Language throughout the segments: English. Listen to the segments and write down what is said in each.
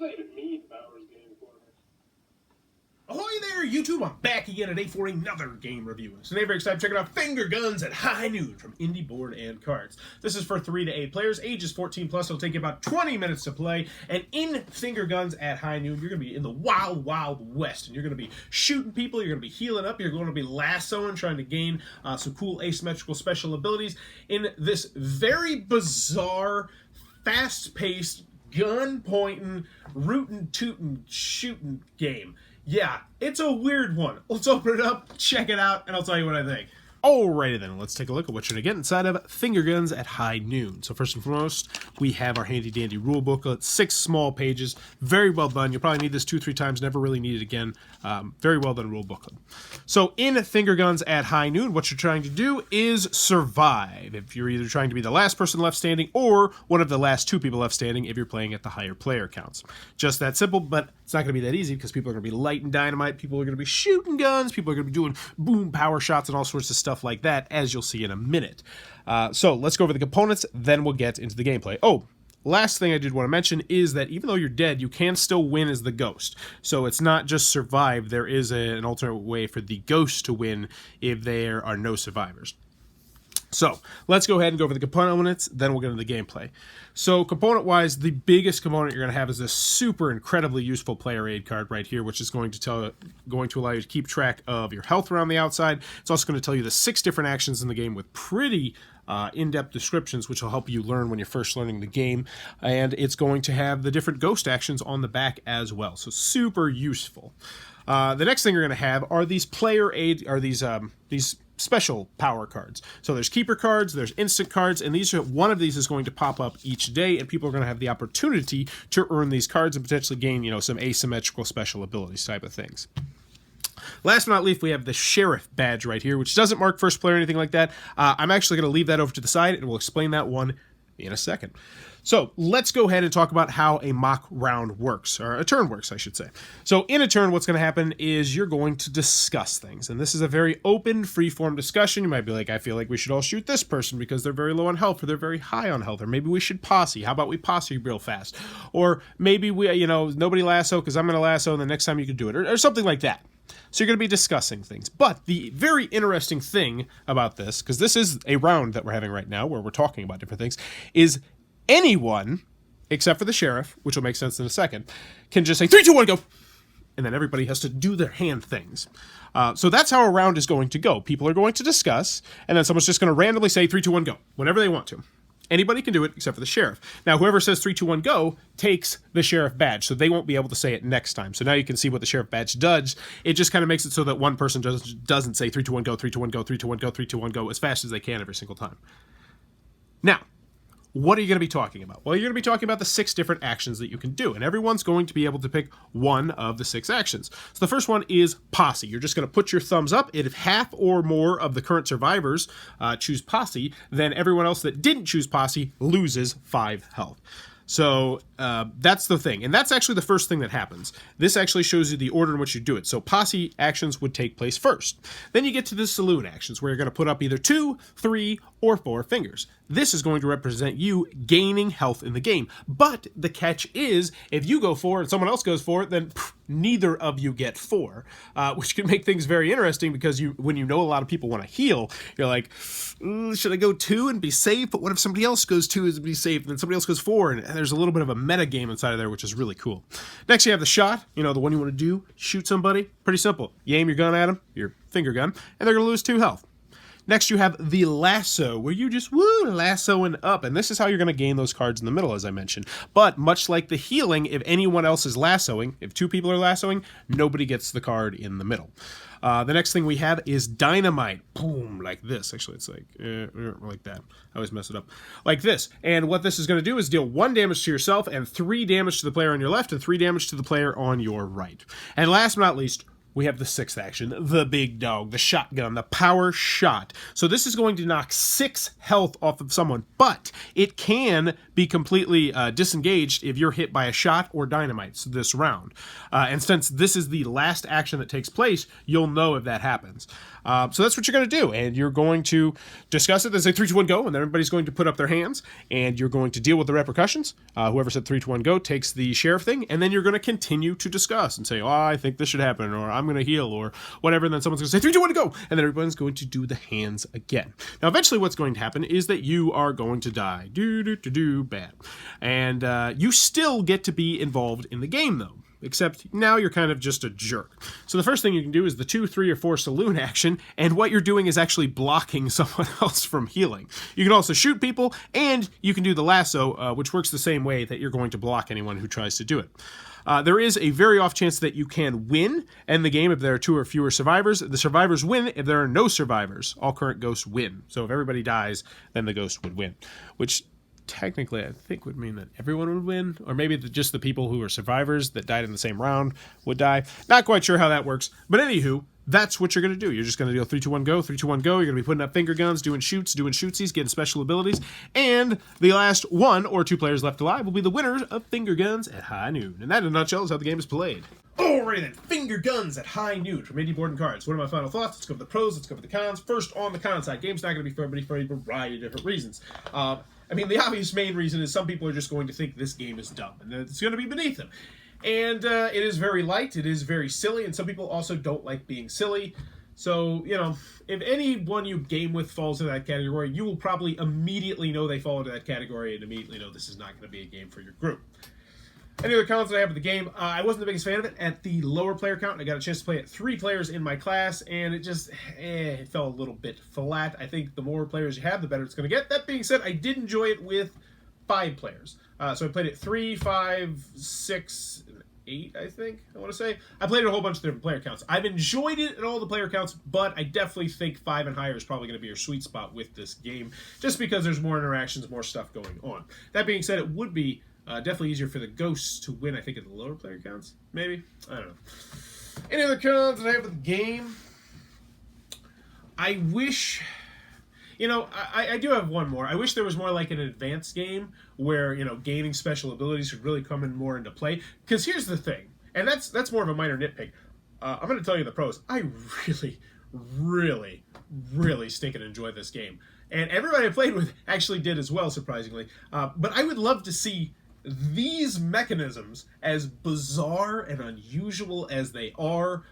not even need Bowers game for me. Ahoy there, YouTube! I'm back again today for another game review. So today, very excited checking out Finger Guns at High Noon from Indie Board and Cards. This is for 3 to 8 players, ages 14 plus. It'll take you about 20 minutes to play. And in Finger Guns at High Noon, you're going to be in the wild, wild west. And you're going to be shooting people, you're going to be healing up, you're going to be lassoing, trying to gain some cool asymmetrical special abilities in this very bizarre, fast-paced, gun-pointing, rootin', tootin', shooting game. Yeah, it's a weird one. Let's open it up, check it out, and I'll tell you what I think. Alrighty then, let's take a look at what you're going to get inside of Finger Guns at High Noon. So first and foremost, we have our handy dandy rule booklet, 6 small pages, very well done. You'll probably need this 2 or 3 times, never really need it again. Very well done rule booklet. So in Finger Guns at High Noon, what you're trying to do is survive. If you're either trying to be the last person left standing or one of the last 2 people left standing if you're playing at the higher player counts. Just that simple, but it's not going to be that easy because people are going to be lighting dynamite, people are going to be shooting guns, people are going to be doing boom power shots and all sorts of stuff like that, as you'll see in a minute. So let's go over the components, then we'll get into the gameplay. Oh, last thing I did want to mention is that even though you're dead, you can still win as the ghost. So it's not just survive, there is an alternate way for the ghost to win if there are no survivors. So let's go ahead and go over the components, then we'll get into the gameplay. So component-wise, the biggest component you're going to have is this super incredibly useful player aid card right here, which is going to allow you to keep track of your health around the outside. It's also going to tell you the 6 different actions in the game with pretty in-depth descriptions, which will help you learn when you're first learning the game. And it's going to have the different ghost actions on the back as well. So super useful. The next thing you're going to have are these player aid, are these special power cards. So there's keeper cards, there's instant cards, and one of these is going to pop up each day, and people are going to have the opportunity to earn these cards and potentially gain, some asymmetrical special abilities type of things. Last but not least, we have the Sheriff badge right here, which doesn't mark first player or anything like that. I'm actually going to leave that over to the side, and we'll explain that one in a second. So let's go ahead and talk about how a mock round works, or a turn works, I should say. So in a turn, what's going to happen is you're going to discuss things, and this is a very open, free-form discussion. You might be like, I feel like we should all shoot this person because they're very low on health, or they're very high on health, or maybe we should posse. How about we posse real fast? Or maybe we, nobody lasso because I'm going to lasso, and the next time you can do it, or something like that. So you're going to be discussing things. But the very interesting thing about this, because this is a round that we're having right now where we're talking about different things, is anyone, except for the sheriff, which will make sense in a second, can just say, 3, 2, 1, go! And then everybody has to do their hand things. So that's how a round is going to go. People are going to discuss, and then someone's just going to randomly say, 3, 2, 1, go, whenever they want to. Anybody can do it except for the sheriff. Now, whoever says 3, 2, 1, go takes the sheriff badge, so they won't be able to say it next time. So now you can see what the sheriff badge does. It just kind of makes it so that one person doesn't say 3, 2, 1, go, 3, 2, 1, go, 3, 2, 1, go, 3, 2, 1, go as fast as they can every single time. Now, what are you going to be talking about? Well, you're going to be talking about the 6 different actions that you can do, and everyone's going to be able to pick one of the 6 actions. So the first one is posse. You're just going to put your thumbs up. If half or more of the current survivors choose posse, then everyone else that didn't choose posse loses 5 health. So that's the thing, and that's actually the first thing that happens. This actually shows you the order in which you do it. So posse actions would take place first. Then you get to the saloon actions, where you're going to put up either 2, 3, or 4 fingers. This is going to represent you gaining health in the game. But the catch is, if you go 4 and someone else goes 4, then neither of you get 4, which can make things very interesting because when you know a lot of people want to heal, you're like, should I go 2 and be safe? But what if somebody else goes 2 and be safe, and then somebody else goes 4, and there's a little bit of a meta game inside of there, which is really cool. Next, you have the shot, the one you want to do, shoot somebody. Pretty simple. You aim your gun at them, your finger gun, and they're going to lose 2 health. Next, you have the lasso, where you just lassoing up, and this is how you're going to gain those cards in the middle, as I mentioned. But much like the healing, if anyone else is lassoing, if 2 people are lassoing, nobody gets the card in the middle. The next thing we have is dynamite. Boom, like this. Actually, it's like that. I always mess it up. Like this. And what this is going to do is deal 1 damage to yourself and 3 damage to the player on your left and 3 damage to the player on your right. And last but not least, we have the 6th action, the big dog, the shotgun, the power shot. So this is going to knock 6 health off of someone, but it can be completely disengaged if you're hit by a shot or dynamite this round. And since this is the last action that takes place, you'll know if that happens. So that's what you're going to do, and you're going to discuss it. There's a 3, 2, 1, go, and then everybody's going to put up their hands, and you're going to deal with the repercussions. Whoever said 3, 2, 1, go takes the sheriff thing, and then you're going to continue to discuss and say, oh, I think this should happen, or I'm going to heal, or whatever, and then someone's going to say 3, 2, 1, go, and then everyone's going to do the hands again. Now, eventually what's going to happen is that you are going to die. Bad. And you still get to be involved in the game, though. Except now you're kind of just a jerk. So the first thing you can do is the 2, 3, or 4 saloon action, and what you're doing is actually blocking someone else from healing. You can also shoot people, and you can do the lasso, which works the same way that you're going to block anyone who tries to do it. There is a very off chance that you can win in the game if there are 2 or fewer survivors. The survivors win if there are no survivors. All current ghosts win. So if everybody dies, then the ghost would win, which technically I think would mean that everyone would win, or maybe just the people who are survivors that died in the same round would die. Not quite sure how that works, but anywho, that's what you're going to do. You're just going to deal 3, 2, 1, go, 3, 2, 1, go. You're going to be putting up finger guns, doing shoots, doing shootsies, getting special abilities, and the last 1 or 2 players left alive will be the winners of finger guns at high noon. And that, in a nutshell, is how the game is played. Alrighty then, finger guns at high noon from Indie Board and Cards. What are my final thoughts? Let's go over the pros, let's go over the cons. First, on the con side, game's not going to be for everybody for a variety of different reasons. I mean, the obvious main reason is some people are just going to think this game is dumb, and it's going to be beneath them. And it is very light, it is very silly, and some people also don't like being silly. So, you know, if anyone you game with falls into that category, you will probably immediately know they fall into that category and immediately know this is not going to be a game for your group. Any other cons that I have with the game? I wasn't the biggest fan of it at the lower player count. I got a chance to play it 3 players in my class, and it just it fell a little bit flat. I think the more players you have, the better it's going to get. That being said, I did enjoy it with 5 players. So I played it 3, 5, 6, 8, I think, I want to say. I played it a whole bunch of different player counts. I've enjoyed it at all the player counts, but I definitely think 5 and higher is probably going to be your sweet spot with this game, just because there's more interactions, more stuff going on. That being said, it would be definitely easier for the ghosts to win, I think, at the lower player counts. Maybe? I don't know. Any other cons that I have with the game? I wish... You know, I do have one more. I wish there was more like an advanced game where, you know, gaining special abilities would really come in more into play. Because here's the thing, and that's more of a minor nitpick. I'm going to tell you the pros. I really stinking enjoy this game. And everybody I played with actually did as well, surprisingly. But I would love to see these mechanisms, as bizarre and unusual as they are,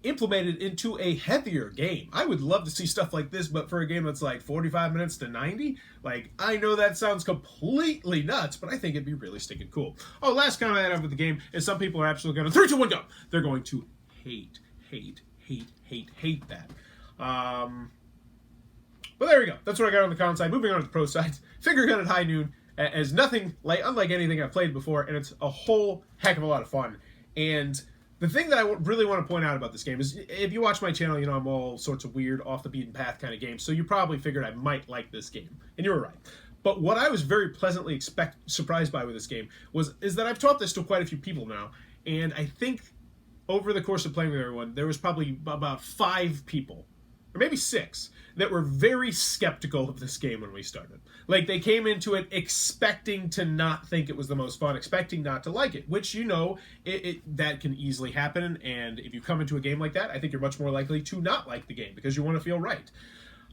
implemented into a heavier game. I would love to see stuff like this, but for a game that's like 45 minutes to 90, like, I know that sounds completely nuts, but I think it'd be really stinking cool. Oh, last comment I have with the game is some people are absolutely going to 3, 2, 1, go. They're going to hate that. But there we go. That's what I got on the con side. Moving on to the pro side. Finger gun at high noon is nothing like unlike anything I've played before, and it's a whole heck of a lot of fun. And the thing that I really want to point out about this game is, if you watch my channel, you know I'm all sorts of weird, off-the-beaten-path kind of games, so you probably figured I might like this game, and you were right. But what I was very pleasantly surprised by with this game is that I've taught this to quite a few people now, and I think over the course of playing with everyone, there was probably about 5 people, or maybe 6, that were very skeptical of this game when we started. Like, they came into it expecting to not think it was the most fun, expecting not to like it, which, you know, that can easily happen, and if you come into a game like that, I think you're much more likely to not like the game, because you want to feel right.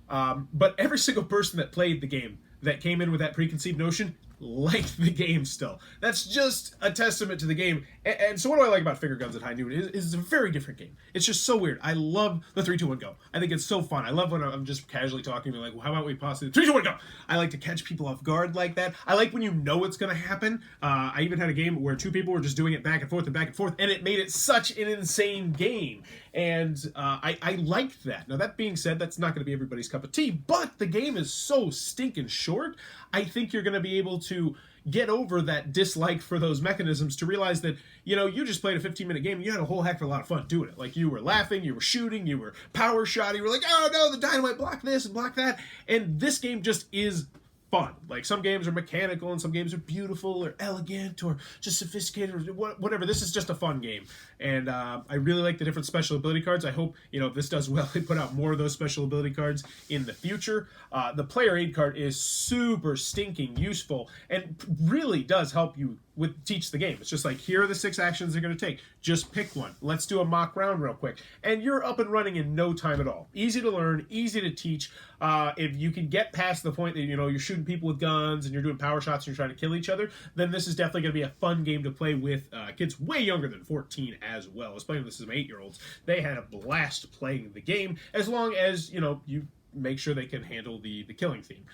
But every single person that played the game, that came in with that preconceived notion, liked the game still. That's just a testament to the game. And so what do I like about Finger Guns at High Noon? It's a very different game. It's just so weird. I love the 3, 2, 1, go. I think it's so fun. I love when I'm just casually talking, like, well, how about we possibly 3, 2, 1, go? I like to catch people off guard like that. I like when you know it's going to happen. I even had a game where 2 people were just doing it back and forth, and it made it such an insane game. And I liked that. Now, that being said, that's not going to be everybody's cup of tea, but the game is so stinking short, I think you're going to be able to get over that dislike for those mechanisms to realize that, you know, you just played a 15-minute game and you had a whole heck of a lot of fun doing it. Like, you were laughing, you were shooting, you were power shotting, you were like, oh no, the dynamite block this and block that. And this game just is fun. Like, some games are mechanical and some games are beautiful or elegant or just sophisticated or whatever. This is just a fun game. And I really like the different special ability cards. I hope, you know, if this does well, they put out more of those special ability cards in the future. The player aid card is super stinking useful and really does help you teach the game. It's just like, here are the 6 actions they're going to take. Just pick one. Let's do a mock round real quick. And you're up and running in no time at all. Easy to learn, easy to teach. If you can get past the point that, you know, you're shooting people with guns and you're doing power shots and you're trying to kill each other, then this is definitely going to be a fun game to play with kids way younger than 14 as well. I was playing this with some 8-year-olds. They had a blast playing the game, as long as, you know, you make sure they can handle the killing theme.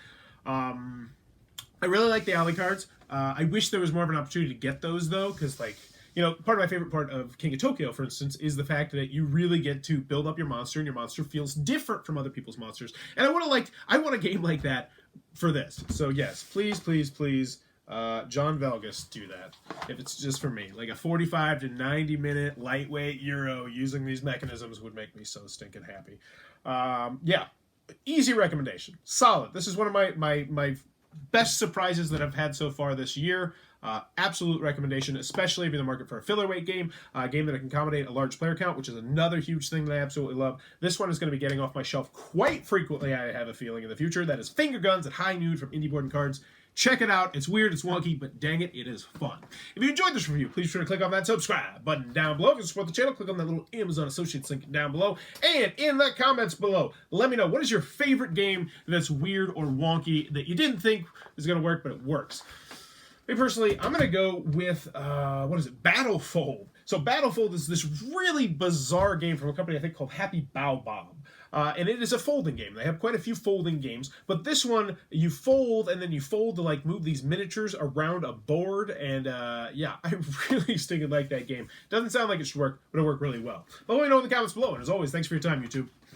I really like the alley cards. I wish there was more of an opportunity to get those, though, because, like, you know, part of my favorite part of King of Tokyo, for instance, is the fact that you really get to build up your monster, and your monster feels different from other people's monsters. And I want a game like that for this. So yes, please, please, please, John Velgus, do that. If it's just for me, like a 45 to 90 minute lightweight Euro using these mechanisms would make me so stinking happy. Yeah, easy recommendation, solid. This is one of my best surprises that I've had so far this year. Absolute recommendation, especially if you're in the market for a filler weight game, a game that can accommodate a large player count, which is another huge thing that I absolutely love. This one is going to be getting off my shelf quite frequently, I have a feeling, in the future. That is Finger Guns at High Noon from Indie Board and Cards. Check it out. It's weird, it's wonky, but dang it, it is fun. If you enjoyed this review, please be sure to click on that subscribe button down below. If you support the channel, click on that little Amazon Associates link down below. And in the comments below, let me know, what is your favorite game that's weird or wonky that you didn't think was going to work, but it works? Me personally, I'm going to go with, Battlefold. So Battlefold is this really bizarre game from a company I think called Happy Baobab. And it is a folding game. They have quite a few folding games, but this one, you fold, and then you fold to, like, move these miniatures around a board, and yeah, I really stinking like that game. Doesn't sound like it should work, but it worked really well. But let me know in the comments below, and as always, thanks for your time, YouTube.